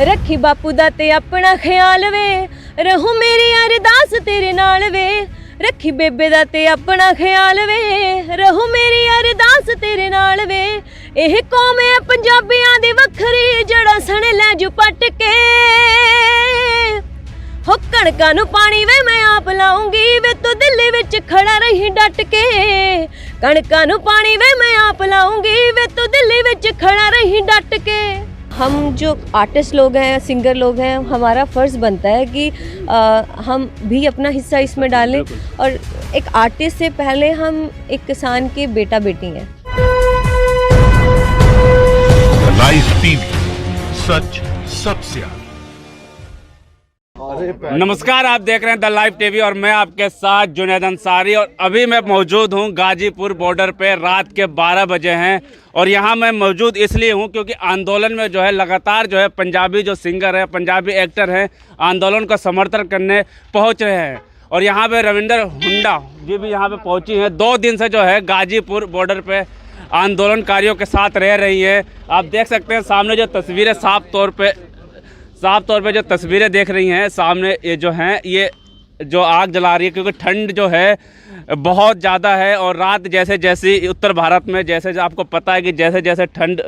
रखी बापू दा ते अपना ख्याल वे, रहूं मेरी अरदास तेरे नाल वे। रखी बेबे दा ते अपना ख्याल वे, रहूं मेरी अरदास तेरे नाल वे। एह कौम है पंजाबियां दी वखरी, जड़ा सने लै जू पट के। हो कणकां नूं पानी वे मैं आप लाऊंगी, वे तू दिल्ली विच खड़ा रही डट के। कणकां नूं पानी वे मैं आप लाऊंगी, वे तू दिल्ली विच खड़ा रही डट के। हम जो आर्टिस्ट लोग हैं, सिंगर लोग हैं, हमारा फ़र्ज़ बनता है कि हम भी अपना हिस्सा इसमें डालें। और एक आर्टिस्ट से पहले हम एक किसान के बेटा बेटी हैं। लाइव टीवी, सच सबसे आगे। नमस्कार, आप देख रहे हैं द लाइव टीवी और मैं आपके साथ जुनैद अंसारी। और अभी मैं मौजूद हूं गाजीपुर बॉर्डर पे, रात के 12 बजे हैं। और यहां मैं मौजूद इसलिए हूं क्योंकि आंदोलन में जो है लगातार जो है पंजाबी जो सिंगर है, पंजाबी एक्टर हैं, आंदोलन का समर्थन करने पहुंच रहे हैं। और यहां पे रविंदर हुड्डा जी भी यहां पे पहुंची हैं। 2 दिन से जो है गाजीपुर बॉर्डर पे आंदोलनकारियों के साथ रह रही हैं। आप देख सकते हैं सामने जो तस्वीरें साफ तौर पे जो तस्वीरें देख रही हैं सामने, ये जो हैं ये जो आग जला रही है क्योंकि ठंड जो है बहुत ज़्यादा है। और रात जैसे जैसे उत्तर भारत में जैसे आपको पता है कि जैसे जैसे ठंड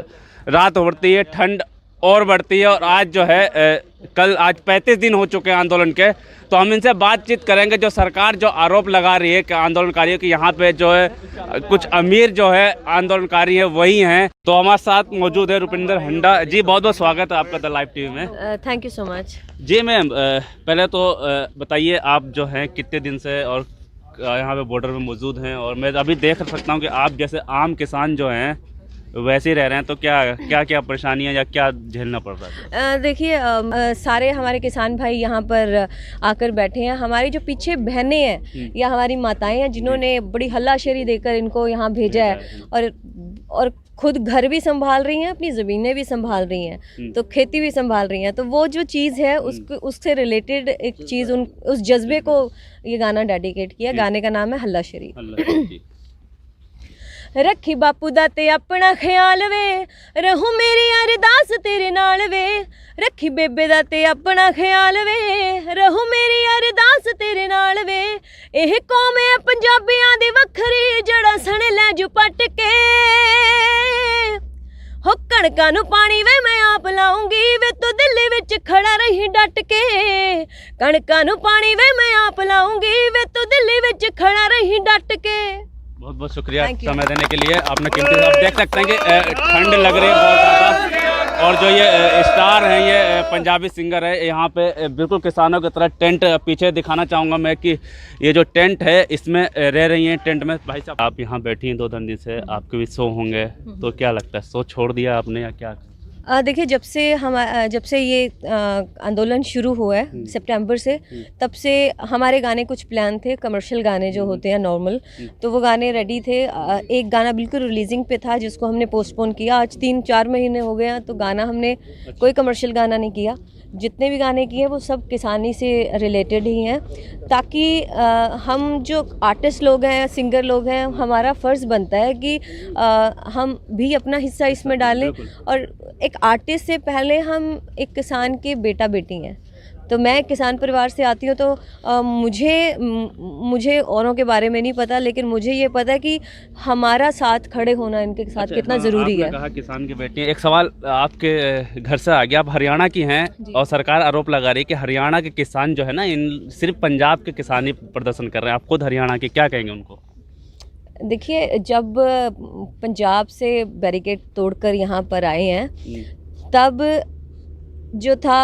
रात बढ़ती है, ठंड और बढ़ती है। और आज जो है आज 35 दिन हो चुके हैं आंदोलन के। तो हम इनसे बातचीत करेंगे। जो सरकार जो आरोप लगा रही है कि आंदोलनकारियों की यहाँ पे जो है कुछ अमीर जो है आंदोलनकारी है वही हैं। तो हमारे साथ मौजूद है रुपिंदर हुड्डा जी। बहुत बहुत स्वागत है आपका द लाइव टीवी में। थैंक यू सो मच जी मैम, पहले तो बताइए आप जो हैं कितने दिन से और यहाँ पे बॉर्डर में मौजूद हैं। और मैं अभी देख सकता हूँ कि आप जैसे आम किसान जो हैं वैसे ही रह रहे हैं, तो क्या परेशानियां या क्या झेलना पड़ रहा है? देखिए, सारे हमारे किसान भाई यहाँ पर आकर बैठे हैं। हमारी जो पीछे बहनें हैं या हमारी माताएं हैं जिन्होंने बड़ी हल्लाशेरी देकर इनको यहाँ भेजा है और खुद घर भी संभाल रही हैं, अपनी ज़मीनें भी संभाल रही हैं, तो खेती भी संभाल रही हैं। तो वो जो चीज़ है उससे रिलेटेड एक चीज़ उस जज्बे को ये गाना डेडिकेट किया। गाने का नाम है हल्लाशेरी। रखी बापू दा ते अपना ख्याल वे, रहूं मेरी अरदास तेरे नाल वे। रखी बेबे दा ते अपना ख्याल वे, रहूं मेरी अरदास तेरे नाल वे। एह कौम है पंजाबियां दी वखरी, जड़ा सने लै जू पट के। हो कणकां नूं पानी वे मैं आप लाऊंगी, वे तू दिल्ली विच खड़ा रही डट के। कणकां नूं पानी वे मैं आप लाऊंगी, वे तू दिल्ली विच खड़ा रही डट के। बहुत बहुत शुक्रिया समय देने के लिए। आपने कीमती, आप देख सकते हैं कि ठंड लग रही है बहुत ज़्यादा। और जो ये स्टार हैं, ये पंजाबी सिंगर है, यहाँ पे बिल्कुल किसानों की तरह टेंट पीछे दिखाना चाहूँगा मैं कि ये जो टेंट है इसमें रह रही हैं। टेंट में भाई साहब आप यहाँ बैठी हैं 2 दिन से, आपके भी शो होंगे, तो क्या लगता है शो छोड़ दिया आपने या क्या? देखिए, जब से ये आंदोलन शुरू हुआ है सितंबर से, तब से हमारे गाने कुछ प्लान थे, कमर्शियल गाने जो होते हैं नॉर्मल, तो वो गाने रेडी थे। एक गाना बिल्कुल रिलीजिंग पे था जिसको हमने पोस्टपोन किया। आज 3-4 महीने हो गए हैं, तो गाना हमने कोई कमर्शियल गाना नहीं किया। जितने भी गाने किए वो सब किसानी से रिलेटेड ही हैं, ताकि हम जो आर्टिस्ट लोग हैं, सिंगर लोग हैं, हमारा फ़र्ज़ बनता है कि हम भी अपना हिस्सा इसमें डालें। और एक आर्टिस्ट से पहले हम एक किसान के बेटा बेटी हैं। तो मैं किसान परिवार से आती हूँ, तो मुझे औरों के बारे में नहीं पता, लेकिन मुझे ये पता है कि हमारा साथ खड़े होना इनके साथ कितना ज़रूरी है। कहा किसान की बेटी। एक सवाल आपके घर से आ गया, आप हरियाणा की हैं और सरकार आरोप लगा रही है कि हरियाणा के किसान जो है ना, सिर्फ पंजाब के किसान ही प्रदर्शन कर रहे हैं। आप खुद हरियाणा के, क्या कहेंगे उनको? देखिए, जब पंजाब से बैरिकेड तोड़कर यहाँ पर आए हैं, तब जो था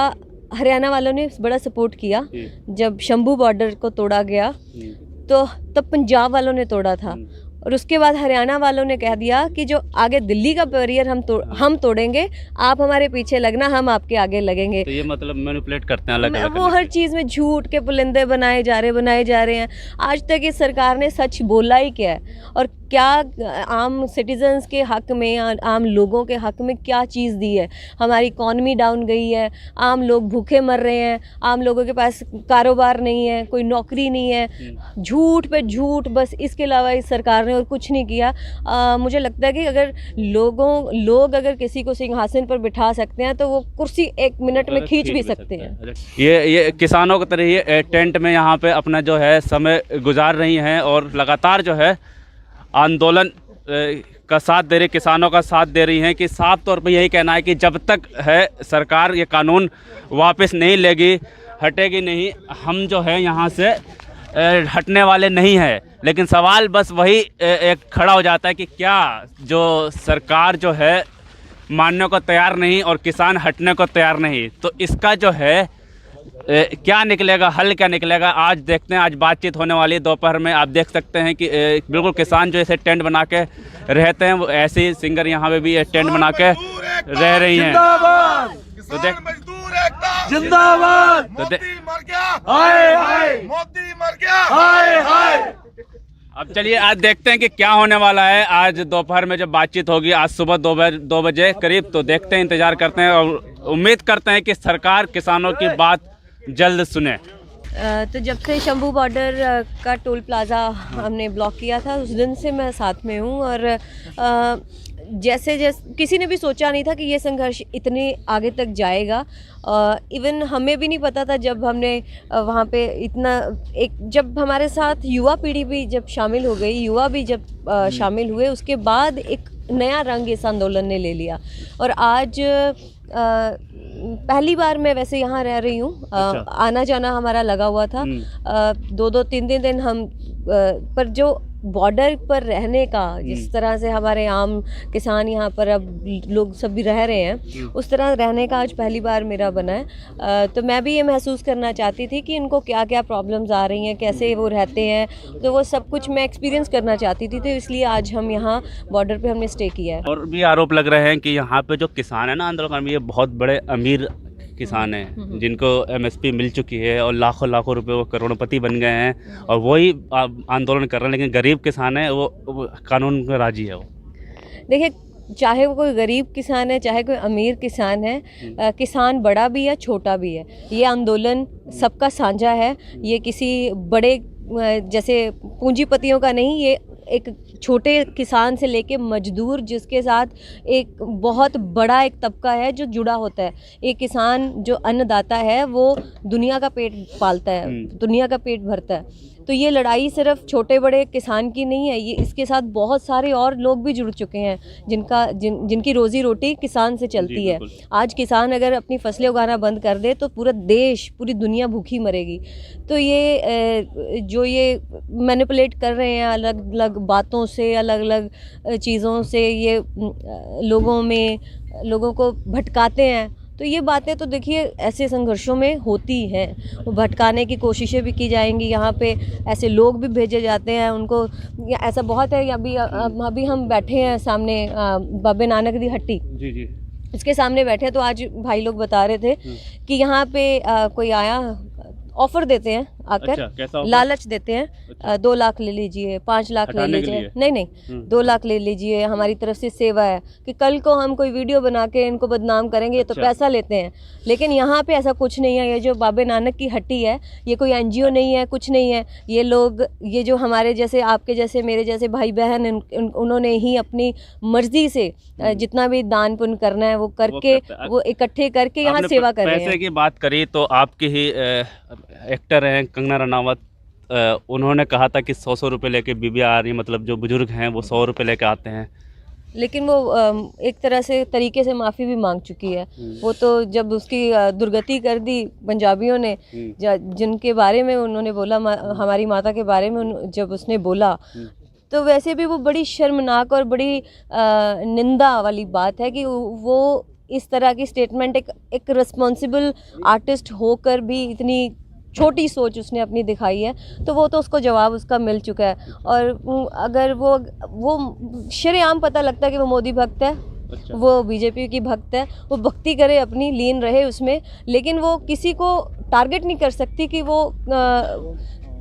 हरियाणा वालों ने बड़ा सपोर्ट किया। जब शंभू बॉर्डर को तोड़ा गया तो तब पंजाब वालों ने तोड़ा था। और उसके बाद हरियाणा वालों ने कह दिया कि जो आगे दिल्ली का बैरियर हम तोड़ेंगे, आप हमारे पीछे लगना, हम आपके आगे लगेंगे। तो ये मतलब मैनिपुलेट करते हैं अलग-अलग। वो हर चीज़ में झूठ के पुलिंदे बनाए जा रहे हैं। आज तक इस सरकार ने सच बोला ही क्या है, और क्या आम सिटीजन्स के हक़ में, आम लोगों के हक़ में क्या चीज़ दी है। हमारी इकॉनमी डाउन गई है, आम लोग भूखे मर रहे हैं, आम लोगों के पास कारोबार नहीं है, कोई नौकरी नहीं है, झूठ पे झूठ, बस इसके अलावा इस सरकार रहे हैं और कुछ नहीं किया। मुझे लगता है कि अगर लोग अगर किसी को सिंहासन पर बिठा सकते हैं तो वो कुर्सी 1 मिनट में खींच भी सकते हैं। ये किसानों की तरह ये टेंट में यहाँ पे अपना जो है समय गुजार रही हैं और लगातार जो है आंदोलन का साथ दे रही, किसानों का साथ दे रही हैं कि साफ तौर पे यही कहना है कि जब तक है सरकार ये कानून वापस नहीं लेगी, हटेगी नहीं, हम जो है यहाँ से हटने वाले नहीं हैं। लेकिन सवाल बस वही एक खड़ा हो जाता है कि क्या जो सरकार जो है मानने को तैयार नहीं और किसान हटने को तैयार नहीं, तो इसका जो है क्या निकलेगा, हल क्या निकलेगा, आज देखते हैं। आज बातचीत होने वाली है दोपहर में। आप देख सकते हैं कि बिल्कुल किसान जो ऐसे टेंट बना के रहते हैं, वो ऐसे ही सिंगर यहाँ पे भी टेंट बना के रह रही हैं। तो देख जिंदाबाद, मोदी मर गया, हाय हाय, मोदी मर गया, हाय हाय। अब चलिए आज देखते हैं कि क्या होने वाला है। आज दोपहर में जब बातचीत होगी, आज सुबह 2 बजे करीब, तो देखते हैं, इंतजार करते हैं और उम्मीद करते हैं कि सरकार किसानों की बात जल्द सुने। तो जब से शंभू बॉर्डर का टोल प्लाज़ा हमने ब्लॉक किया था, उस दिन से मैं साथ में हूँ। और जैसे किसी ने भी सोचा नहीं था कि ये संघर्ष इतने आगे तक जाएगा। इवन हमें भी नहीं पता था जब हमने वहाँ पे जब हमारे साथ युवा पीढ़ी भी जब शामिल हो गई, युवा भी जब शामिल हुए, उसके बाद एक नया रंग इस आंदोलन ने ले लिया। और आज पहली बार मैं वैसे यहाँ रह रही हूँ। अच्छा। आना जाना हमारा लगा हुआ था। 2-2 3 दिन हम पर जो बॉर्डर पर रहने का, जिस तरह से हमारे आम किसान यहाँ पर अब लोग सब भी रह रहे हैं, उस तरह रहने का आज पहली बार मेरा बना है। तो मैं भी ये महसूस करना चाहती थी कि इनको क्या क्या प्रॉब्लम्स आ रही हैं, कैसे वो रहते हैं, तो वो सब कुछ मैं एक्सपीरियंस करना चाहती थी। तो इसलिए आज हम यहाँ बॉर्डर पे हमने स्टे किया है। और भी आरोप लग रहे हैं कि यहाँ पे जो किसान है ना आंदोलन में, ये बहुत बड़े अमीर किसान हैं जिनको MSP मिल चुकी है और लाखों रुपए वो करोड़पति बन गए हैं और वही आंदोलन कर रहे हैं। लेकिन गरीब किसान है वो कानून में राजी है। वो देखिए, चाहे वो कोई गरीब किसान है, चाहे कोई अमीर किसान है, किसान बड़ा भी है, छोटा भी है, ये आंदोलन सबका साझा है। ये किसी बड़े जैसे पूंजीपतियों का नहीं, ये एक छोटे किसान से लेके मजदूर, जिसके साथ एक बहुत बड़ा एक तबका है जो जुड़ा होता है। एक किसान जो अन्नदाता है वो दुनिया का पेट पालता है, दुनिया का पेट भरता है। तो ये लड़ाई सिर्फ छोटे बड़े किसान की नहीं है, ये इसके साथ बहुत सारे और लोग भी जुड़ चुके हैं जिनकी रोजी रोटी किसान से चलती है। आज किसान अगर अपनी फसलें उगाना बंद कर दे तो पूरा देश, पूरी दुनिया भूखी मरेगी। तो ये जो ये मैनिपुलेट कर रहे हैं अलग अलग बातों से, अलग अलग चीज़ों से, ये लोगों को भटकाते हैं। तो ये बातें तो देखिए ऐसे संघर्षों में होती हैं, वो भटकाने की कोशिशें भी की जाएंगी। यहाँ पे ऐसे लोग भी भेजे जाते हैं उनको, ऐसा बहुत है। अभी हम बैठे हैं सामने बाबे नानक दी हट्टी, जी इसके सामने बैठे, तो आज भाई लोग बता रहे थे कि यहाँ पे कोई आया, ऑफर देते हैं आकर। अच्छा, कैसा ऑफर? लालच देते हैं। अच्छा। 2 लाख ले लीजिए, 5 लाख ले लीजिए, नहीं 2 लाख ले लीजिए, हमारी तरफ से सेवा है कि कल को हम कोई वीडियो बना के इनको बदनाम करेंगे। अच्छा। तो पैसा लेते हैं। लेकिन यहाँ पे ऐसा कुछ नहीं है। ये जो बाबे नानक की हट्टी है, ये कोई NGO नहीं है, कुछ नहीं है। ये लोग, ये जो हमारे जैसे, आपके जैसे, मेरे जैसे भाई बहन, उन्होंने ही अपनी मर्जी से जितना भी दान पुण्य करना है वो करके, वो इकट्ठे करके यहाँ सेवा कर रहे हैं। पैसे की बात करी तो आपकी ही एक्टर हैं कंगना रनावत, उन्होंने कहा था कि 100 रुपये लेके बीबी आ रही, मतलब जो बुजुर्ग हैं वो 100 रुपये लेके आते हैं। लेकिन वो एक तरह से तरीके से माफ़ी भी मांग चुकी है। वो तो जब उसकी दुर्गति कर दी पंजाबियों ने, जिनके बारे में उन्होंने बोला, हमारी माता के बारे में जब उसने बोला, तो वैसे भी वो बड़ी शर्मनाक और बड़ी निंदा वाली बात है कि वो इस तरह की स्टेटमेंट एक रिस्पॉन्सिबल आर्टिस्ट होकर भी इतनी छोटी सोच उसने अपनी दिखाई है। तो वो तो उसको जवाब उसका मिल चुका है। और अगर वो शरेआम पता लगता है कि वो मोदी भक्त है। अच्छा। वो बीजेपी की भक्त है, वो भक्ति करे अपनी, लीन रहे उसमें, लेकिन वो किसी को टारगेट नहीं कर सकती कि वो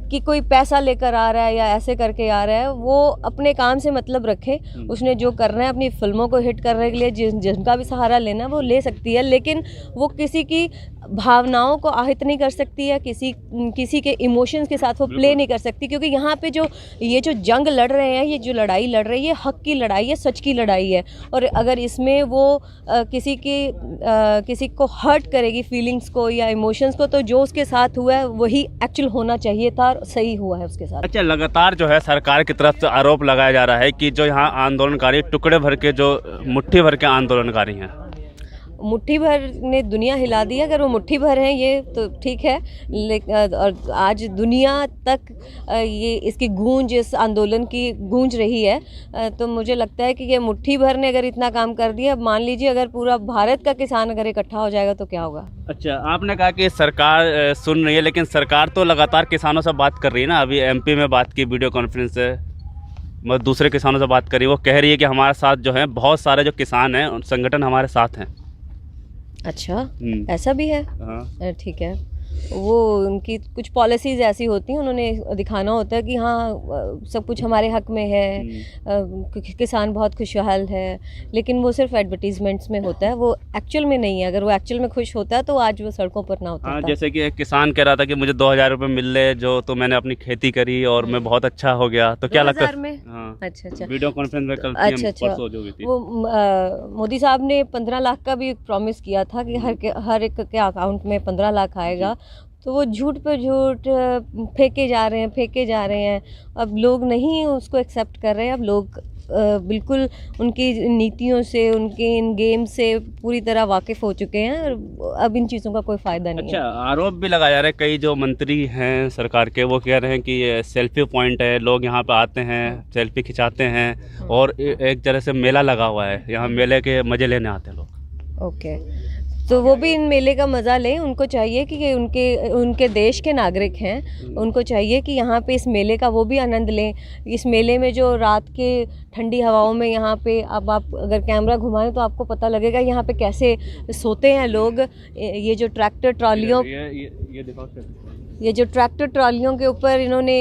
कि कोई पैसा लेकर आ रहा है या ऐसे करके आ रहा है, वो अपने काम से मतलब रखे। उसने जो करना है अपनी फिल्मों को हिट करने के लिए जिनका भी सहारा लेना है वो ले सकती है, लेकिन वो किसी की भावनाओं को आहत नहीं कर सकती है, किसी के इमोशंस के साथ वो प्ले नहीं कर सकती, क्योंकि यहाँ पे ये जो जंग लड़ रहे हैं, ये जो लड़ाई लड़ रही है, हक की लड़ाई है, सच की लड़ाई है। और अगर इसमें वो किसी को हर्ट करेगी फीलिंग्स को या इमोशंस को, तो जो उसके साथ हुआ है वही एक्चुअल होना चाहिए था और सही हुआ है उसके साथ। अच्छा, लगातार जो है सरकार की तरफ से आरोप लगाया जा रहा है कि जो यहाँ आंदोलनकारी टुकड़े भर के, जो मुट्ठी भर के आंदोलनकारी हैं। मुट्ठी भर ने दुनिया हिला दी। अगर वो मुट्ठी भर हैं ये तो ठीक है, लेकिन और आज दुनिया तक ये इसकी गूंज, इस आंदोलन की गूंज रही है, तो मुझे लगता है कि ये मुट्ठी भर ने अगर इतना काम कर दिया, अब मान लीजिए अगर पूरा भारत का किसान अगर इकट्ठा हो जाएगा तो क्या होगा। अच्छा, आपने कहा कि सरकार सुन रही है, लेकिन सरकार तो लगातार किसानों से बात कर रही है ना। अभी एमपी में बात की वीडियो कॉन्फ्रेंस से, मतलब दूसरे किसानों से बात करी, वो कह रही है कि हमारे साथ जो है बहुत सारे जो किसान हैं उन संगठन हमारे साथ हैं। अच्छा, ऐसा भी है? हाँ। ठीक है, वो उनकी कुछ पॉलिसीज़ ऐसी होती हैं, उन्होंने दिखाना होता है कि हाँ सब कुछ हमारे हक में है, किसान बहुत खुशहाल है, लेकिन वो सिर्फ एडवर्टीजमेंट्स में होता है, वो एक्चुअल में नहीं है। अगर वो एक्चुअल में खुश होता है तो आज वो सड़कों पर ना होता। हाँ, जैसे कि एक किसान कह रहा था कि मुझे 2000 रुपये मिल रहे, जो तो मैंने अपनी खेती करी और मैं बहुत अच्छा हो गया, तो क्या लगता है? हाँ। अच्छा, वीडियो कॉन्फ्रेंस में कल अच्छा, वो मोदी साहब ने 15 लाख का भी प्रॉमिस किया था कि हर एक के अकाउंट में 15 लाख आएगा, तो वो झूठ पे झूठ फेंके जा रहे हैं। अब लोग नहीं उसको एक्सेप्ट कर रहे हैं। अब लोग बिल्कुल उनकी नीतियों से, उनके इन गेम से पूरी तरह वाकिफ़ हो चुके हैं और अब इन चीज़ों का कोई फ़ायदा नहीं है। अच्छा, आरोप भी लगाया जा रहा है, कई जो मंत्री हैं सरकार के, वो कह रहे हैं कि ये सेल्फी पॉइंट है, लोग यहाँ पे आते हैं, सेल्फी खिंचाते हैं और एक तरह से मेला लगा हुआ है, यहाँ मेले के मज़े लेने आते हैं लोग। ओके, तो वो भी इन मेले का मज़ा लें। उनको चाहिए कि ये उनके देश के नागरिक हैं, उनको चाहिए कि यहाँ पे इस मेले का वो भी आनंद लें। इस मेले में जो रात के ठंडी हवाओं में यहाँ पे अब आप अगर कैमरा घुमाएं तो आपको पता लगेगा यहाँ पे कैसे सोते हैं लोग। ये जो ट्रैक्टर ट्रॉलियों, ये जो ट्रैक्टर ट्रॉलियों के ऊपर इन्होंने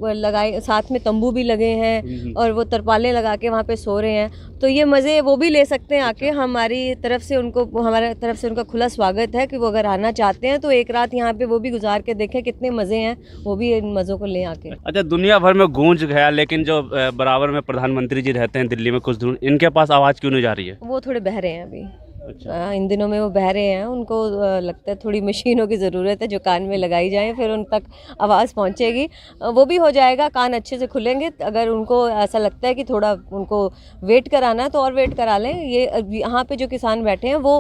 लगाए, साथ में तंबू भी लगे हैं और वो तरपालें लगा के वहाँ पे सो रहे हैं, तो ये मज़े वो भी ले सकते हैं आके। हमारी तरफ से उनका खुला स्वागत है कि वो अगर आना चाहते हैं तो एक रात यहाँ पे वो भी गुजार के देखें कितने मज़े हैं, वो भी इन मज़ों को लें आके। अच्छा, दुनिया भर में गूंज गया, लेकिन जो बराबर में प्रधानमंत्री जी रहते हैं दिल्ली में कुछ दूर, इनके पास आवाज़ क्यों नहीं जा रही है? वो थोड़े बहरे हैं अभी। अच्छा। इन दिनों में वो बहरे हैं, उनको लगता है थोड़ी मशीनों की ज़रूरत है जो कान में लगाई जाए, फिर उन तक आवाज़ पहुंचेगी। वो भी हो जाएगा, कान अच्छे से खुलेंगे। अगर उनको ऐसा लगता है कि थोड़ा उनको वेट कराना है तो और वेट करा लें। ये यहाँ पे जो किसान बैठे हैं वो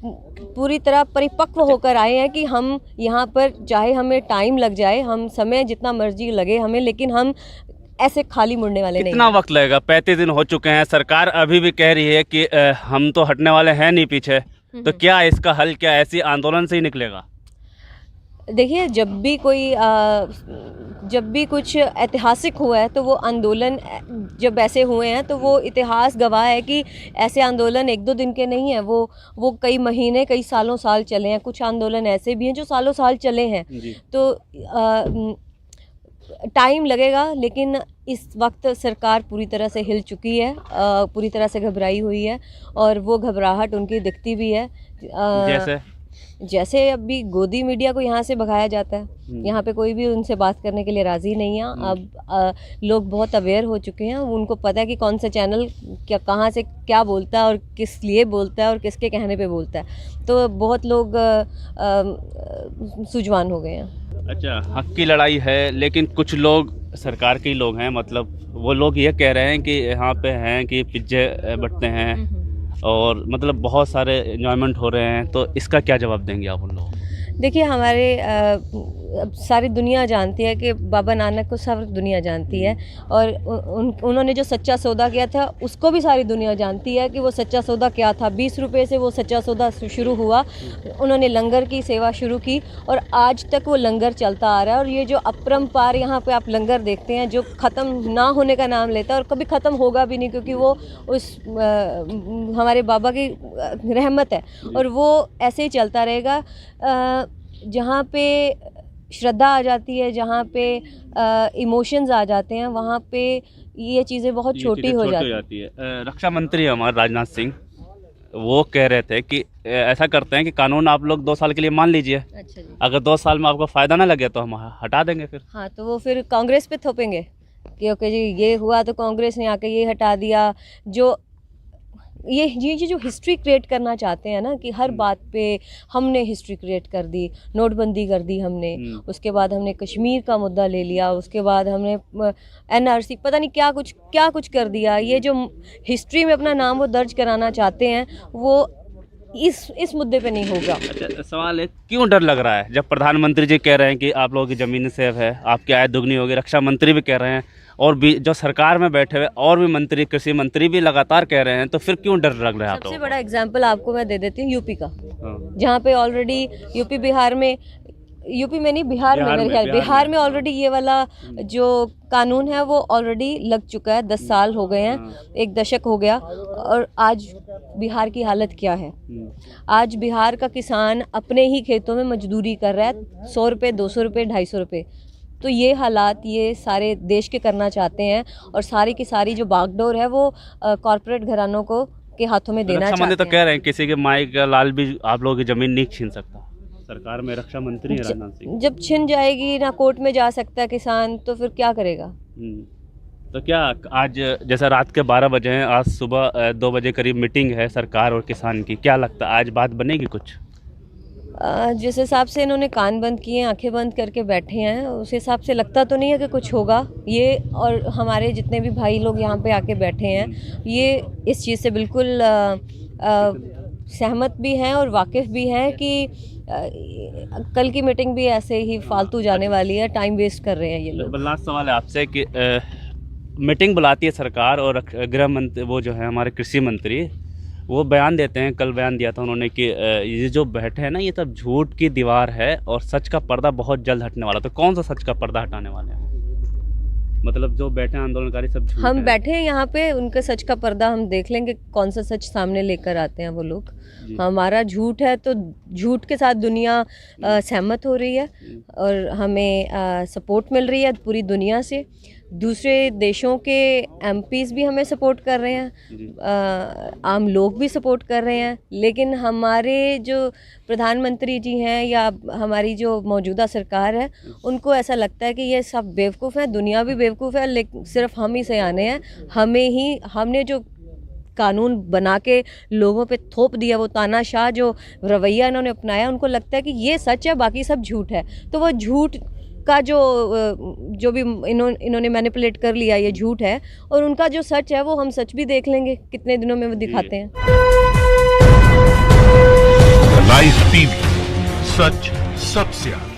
पूरी तरह परिपक्व होकर आए हैं कि हम यहाँ पर, चाहे हमें टाइम लग जाए, हम समय जितना मर्जी लगे हमें, लेकिन हम ऐसे खाली मुड़ने वाले नहीं। कितना वक्त लगेगा? 35 दिन हो चुके हैं, सरकार अभी भी कह रही है कि हम तो हटने वाले हैं नहीं पीछे, तो क्या इसका हल, क्या ऐसी आंदोलन से ही निकलेगा? देखिए, जब भी कुछ ऐतिहासिक हुआ है तो वो आंदोलन जब ऐसे हुए हैं तो वो इतिहास गवाह है कि ऐसे आंदोलन 1-2 दिन के नहीं हैं, वो कई महीने, कई साल चले हैं। कुछ आंदोलन ऐसे भी हैं जो साल चले हैं, तो टाइम लगेगा। लेकिन इस वक्त सरकार पूरी तरह से हिल चुकी है, पूरी तरह से घबराई हुई है और वो घबराहट उनकी दिखती भी है। जैसे अभी गोदी मीडिया को यहाँ से भगाया जाता है, यहाँ पे कोई भी उनसे बात करने के लिए राज़ी नहीं है। अब लोग बहुत अवेयर हो चुके हैं, उनको पता है कि कौन सा चैनल क्या, कहाँ से क्या बोलता है और किस लिए बोलता है और किसके कहने पे बोलता है, तो बहुत लोग सुजवान हो गए हैं। अच्छा, हक की लड़ाई है, लेकिन कुछ लोग सरकार के ही लोग हैं, मतलब वो लोग ये कह रहे हैं कि यहाँ पे हैं कि पिज्जे बंटते हैं और मतलब बहुत सारे एंजॉयमेंट हो रहे हैं, तो इसका क्या जवाब देंगे आप उन लोगों को? देखिए, हमारे सारी दुनिया जानती है कि बाबा नानक को सारी दुनिया जानती है और उन्होंने जो सच्चा सौदा किया था उसको भी सारी दुनिया जानती है कि वो सच्चा सौदा क्या था। 20 रुपये से वो सच्चा सौदा शुरू हुआ। उन्होंने लंगर की सेवा शुरू की और आज तक वो लंगर चलता आ रहा है। और ये जो अपरंपार यहाँ पे आप लंगर देखते हैं जो ख़त्म ना होने का नाम लेता है और कभी ख़त्म होगा भी नहीं, क्योंकि वो उस हमारे बाबा की रहमत है और वो ऐसे ही चलता रहेगा। जहाँ पे श्रद्धा आ जाती है, जहाँ पे इमोशंस आ जाते हैं, वहाँ पे ये चीज़ें बहुत छोटी हो जाती है। रक्षा मंत्री हमारे राजनाथ सिंह वो कह रहे थे कि ऐसा करते हैं कि कानून आप लोग 2 साल के लिए मान लीजिए, अच्छा जी। अगर 2 साल में आपको फ़ायदा ना लगे तो हम हटा देंगे फिर। हाँ, तो वो फिर कांग्रेस पे थोपेंगे कि ओके जी ये हुआ तो कांग्रेस ने आके ये हटा दिया। जो ये जो हिस्ट्री क्रिएट करना चाहते हैं ना, कि हर बात पे हमने हिस्ट्री क्रिएट कर दी, नोटबंदी कर दी हमने, उसके बाद हमने कश्मीर का मुद्दा ले लिया, उसके बाद हमने एनआरसी पता नहीं क्या कुछ कर दिया। ये जो हिस्ट्री में अपना नाम वो दर्ज कराना चाहते हैं, वो इस मुद्दे पे नहीं होगा। अच्छा, सवाल है क्यों डर लग रहा है जब प्रधानमंत्री जी कह रहे हैं कि आप लोगों की ज़मीन सेफ है, आपकी आय दुगनी होगी, रक्षा मंत्री भी कह रहे हैं, और भी जो सरकार में बैठे हुए और भी मंत्री, कृषि मंत्री भी लगातार कह रहे हैं, तो फिर क्यों डर लग रहा है? सबसे बड़ा एग्जाम्पल आपको मैं दे देती हूँ यूपी का, हाँ। जहाँ पे ऑलरेडी यूपी में नहीं, बिहार में, मेरे ख्याल बिहार में ऑलरेडी ये वाला जो कानून है वो ऑलरेडी लग चुका है। 10 साल हो गए हैं, 1 दशक हो गया, और आज बिहार की हालत क्या है? आज बिहार का किसान अपने ही खेतों में मजदूरी कर रहा है, 100 रुपये, 200 रुपये, 250 रुपये। तो ये हालात ये सारे देश के करना चाहते हैं, और सारी की सारी जो बागडोर है वो कॉरपोरेट घरानों को के हाथों में देना चाहते हैं। तो कह रहे हैं किसी के माई का लाल भी आप लोगों की ज़मीन नहीं छीन सकता। सरकार में रक्षा मंत्री है राजनाथ सिंह। जब छिन जाएगी ना, कोर्ट में जा सकता है किसान, तो फिर क्या करेगा? तो क्या आज जैसे रात के 12 बजे हैं, आज सुबह 2 बजे करीब मीटिंग है सरकार और किसान की, क्या लगता है आज बात बनेगी कुछ? जिस हिसाब से इन्होंने कान बंद किए हैं, आंखें बंद करके बैठे हैं, उस हिसाब से लगता तो नहीं है कि कुछ होगा। ये और हमारे जितने भी भाई लोग यहाँ पे आके बैठे हैं, ये इस चीज़ से बिल्कुल सहमत भी हैं और वाकिफ़ भी हैं कि कल की मीटिंग भी ऐसे ही फालतू जाने वाली है, टाइम वेस्ट कर रहे हैं ये लोग। लास्ट सवाल है आपसे कि मीटिंग बुलाती है सरकार और गृह मंत्री, वो जो है हमारे कृषि मंत्री, वो बयान देते हैं, कल बयान दिया था उन्होंने कि ये जो बैठे हैं ना, ये सब झूठ की दीवार है और सच का पर्दा बहुत जल्द हटने वाला। तो कौन सा सच का पर्दा हटाने वाले हैं? मतलब जो बैठे हैं आंदोलनकारी सब झूठ हम है। बैठे हैं यहाँ पे, उनका सच का पर्दा हम देख लेंगे, कौन सा सच सामने लेकर आते हैं वो लोग। हमारा झूठ है तो झूठ के साथ दुनिया सहमत हो रही है, और हमें सपोर्ट मिल रही है पूरी दुनिया से। दूसरे देशों के एमपीज़ भी हमें सपोर्ट कर रहे हैं, आम लोग भी सपोर्ट कर रहे हैं, लेकिन हमारे जो प्रधानमंत्री जी हैं या हमारी जो मौजूदा सरकार है, उनको ऐसा लगता है कि ये सब बेवकूफ़ हैं, दुनिया भी बेवकूफ़ है, लेकिन सिर्फ हम ही सयाने हैं। हमने जो कानून बना के लोगों पे थोप दिया, वो तानाशाह जो रवैया इन्होंने अपनाया, उनको लगता है कि ये सच है, बाकी सब झूठ है। तो वो झूठ का जो भी इन्होंने मैनिपुलेट कर लिया, ये झूठ है, और उनका जो सच है वो हम सच भी देख लेंगे कितने दिनों में वो दिखाते हैं। लाइव टीवी, सच सबसे आगे।